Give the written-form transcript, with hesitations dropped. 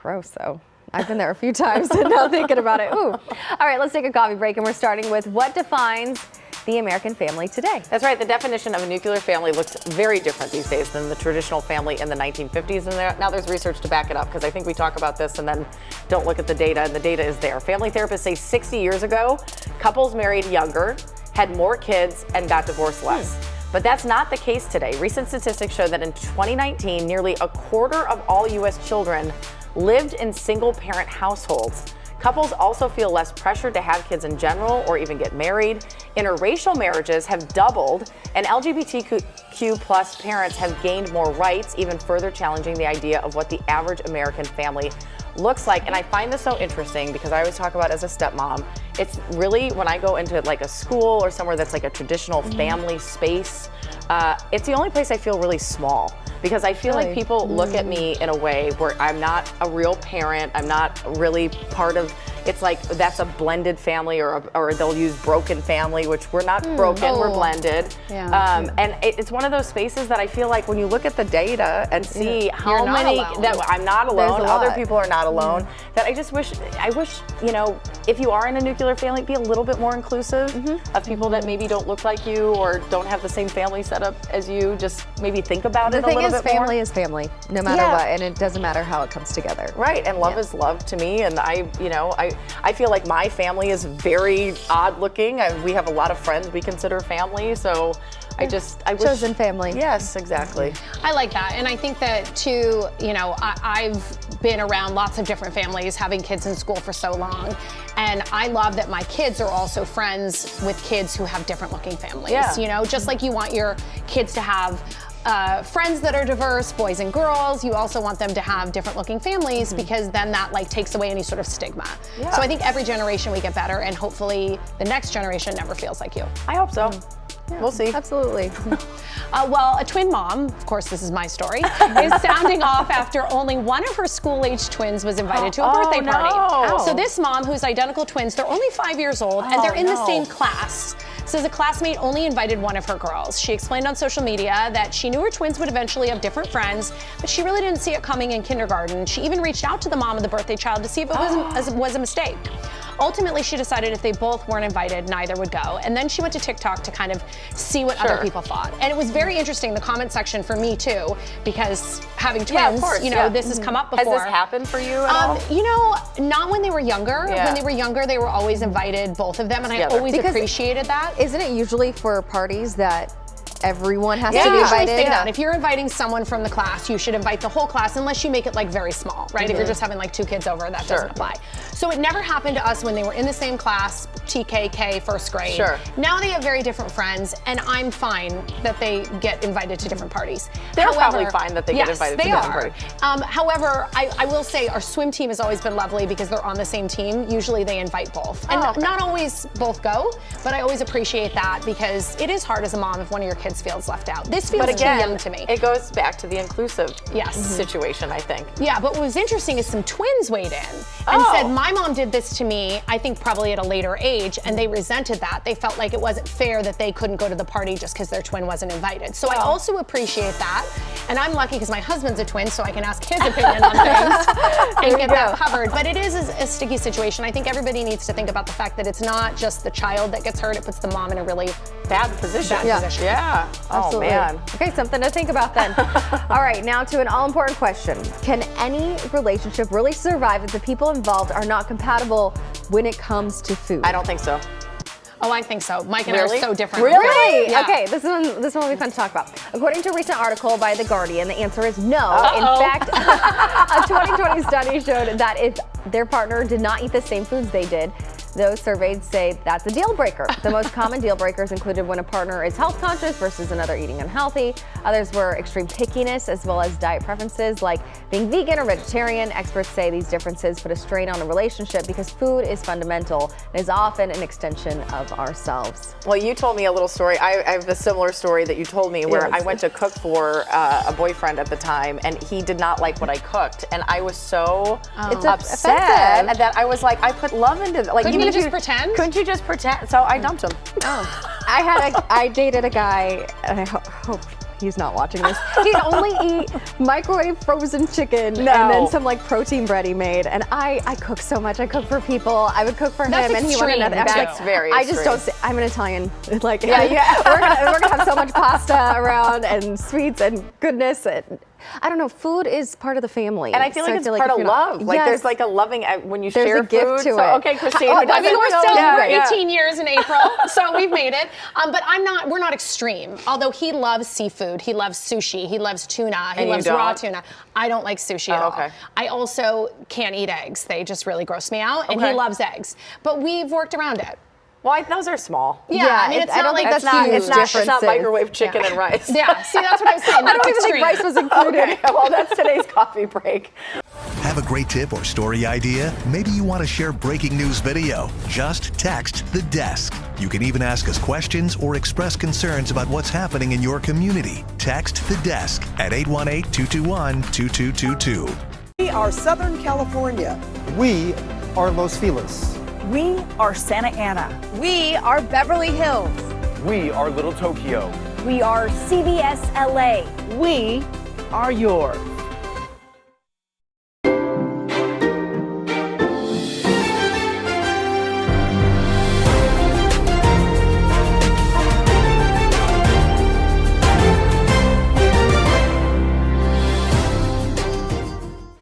gross though. I've been there a few times and now thinking about it. Ooh. All right, let's take a coffee break, and we're starting with what defines the American family today. That's right. The definition of a nuclear family looks very different these days than the traditional family in the 1950s. And now there's research to back it up, because I think we talk about this and then don't look at the data, and the data is there. Family therapists say 60 years ago, couples married younger, had more kids, and got divorced less. But that's not the case today. Recent statistics show that in 2019, nearly a quarter of all U.S. children lived in single-parent households. Couples also feel less pressure to have kids in general or even get married. Interracial marriages have doubled, and LGBTQ plus parents have gained more rights, even further challenging the idea of what the average American family looks like. And I find this so interesting because I always talk about as a stepmom, it's really when I go into like a school or somewhere that's like a traditional family space, it's the only place I feel really small. Because I feel like people look at me in a way where I'm not a real parent, I'm not really part of, it's like that's a blended family, or they'll use broken family, which we're not broken, we're blended. Yeah. And it's one of those spaces that I feel like when you look at the data and see how many, that I'm not alone, other people are not alone, that I wish, you know, if you are in a nuclear family, be a little bit more inclusive of people that maybe don't look like you or don't have the same family setup as you. Just maybe think about it a little bit more. The thing is, family is family, no matter what, and it doesn't matter how it comes together. Right, and love is love to me, and I feel like my family is very odd looking. We have a lot of friends we consider family, so I wish. Chosen family. Yes, exactly. I like that, and I think that too, you know, I've been around lots of different families, having kids in school for so long, and I love that my kids are also friends with kids who have different looking families. Yeah. You know, just like you want your kids to have friends that are diverse, boys and girls, you also want them to have different looking families, because then that like takes away any sort of stigma. Yeah. So I think every generation we get better, and hopefully the next generation never feels like you. I hope so. Yeah, we'll see. Absolutely. Well, a twin mom, of course this is my story, is sounding off after only one of her school-age twins was invited to a birthday party. No. So this mom, who's identical twins, they're only 5 years old, and they're in the same class. Says a classmate only invited one of her girls. She explained on social media that she knew her twins would eventually have different friends, but she really didn't see it coming in kindergarten. She even reached out to the mom of the birthday child to see if it was a mistake. Ultimately, she decided if they both weren't invited, neither would go. And then she went to TikTok to kind of see what other people thought. And it was very interesting, the comment section for me too, because having twins, you know, this has come up before. Has this happened for you at all? You know, not when they were younger. When they were younger, they were always invited, both of them, and I always appreciated that. Isn't it usually for parties that everyone has to be usually invited? say that. If you're inviting someone from the class, you should invite the whole class, unless you make it like very small, right? If you're just having like 2 kids over, that doesn't apply. So it never happened to us when they were in the same class, TKK, first grade. Now they have very different friends, and I'm fine that they get invited to different parties. They're probably fine that they get invited to different parties. However, I will say our swim team has always been lovely because they're on the same team. Usually they invite both. And not always both go, but I always appreciate that, because it is hard as a mom if one of your kids feels left out. This feels too young to me. It goes back to the inclusive situation, I think. Yeah, but what was interesting is some twins weighed in and said, my mom did this to me, I think probably at a later age, and they resented that. They felt like it wasn't fair that they couldn't go to the party just because their twin wasn't invited. So I also appreciate that. And I'm lucky because my husband's a twin, so I can ask his opinion on things and get that covered. But it is a sticky situation. I think everybody needs to think about the fact that it's not just the child that gets hurt, it puts the mom in a really bad position. Yeah. Absolutely. Oh, man. Okay, something to think about then. All right, now to an all-important question. Can any relationship really survive if the people involved are not compatible when it comes to food? I don't think so. Oh, I think so. Mike and I are so different. Really? Yeah. Okay, this one will be fun to talk about. According to a recent article by The Guardian, the answer is no. In fact, a 2020 study showed that if their partner did not eat the same foods they did, those surveyed say that's a deal breaker. The most common deal breakers included when a partner is health conscious versus another eating unhealthy. Others were extreme pickiness as well as diet preferences like being vegan or vegetarian. Experts say these differences put a strain on a relationship because food is fundamental and is often an extension of ourselves. Well, you told me a little story. I have a similar story that you told me where I went to cook for a boyfriend at the time, and he did not like what I cooked, and I was so upset that I was like, I put love into it. Like, Couldn't you just pretend? Couldn't you just pretend? So I dumped him. I dated a guy, and I hope he's not watching this. He'd only eat microwave frozen chicken and then some like protein bread he made. And I cook so much. I cook for people. I would cook for That's him, and he wanted extreme. another. I was That's like, very I just extreme. don't. I'm an Italian. Like, we're gonna have so much pasta around and sweets and goodness. And, I don't know. Food is part of the family, And I feel like it's part if of you're not- love. Like Yes. there's like a loving when you There's share a gift food. to So, it. okay, Christine. I who doesn't mean, we're know? still Yeah, we're yeah. 18 years in April, so we've made it. But we're not extreme. Although he loves seafood, he loves sushi, he loves tuna, he And you loves raw don't? tuna. I don't like sushi at all. okay. I also can't eat eggs; they just really gross me out. And Okay. he loves eggs, but we've worked around it. Well, those are small. Yeah, I mean, it's I not don't like think It's that's not, huge it's not differences. microwave chicken and rice. Yeah, see, that's what I was saying. I don't That's even think extreme. rice was included. Okay, well, that's today's coffee break. Have a great tip or story idea? Maybe you want to share breaking news video? Just text The Desk. You can even ask us questions or express concerns about what's happening in your community. Text The Desk at 818-221-2222. We are Southern California. We are Los Feliz. We are Santa Ana. We are Beverly Hills. We are Little Tokyo. We are CBS LA. We are yours.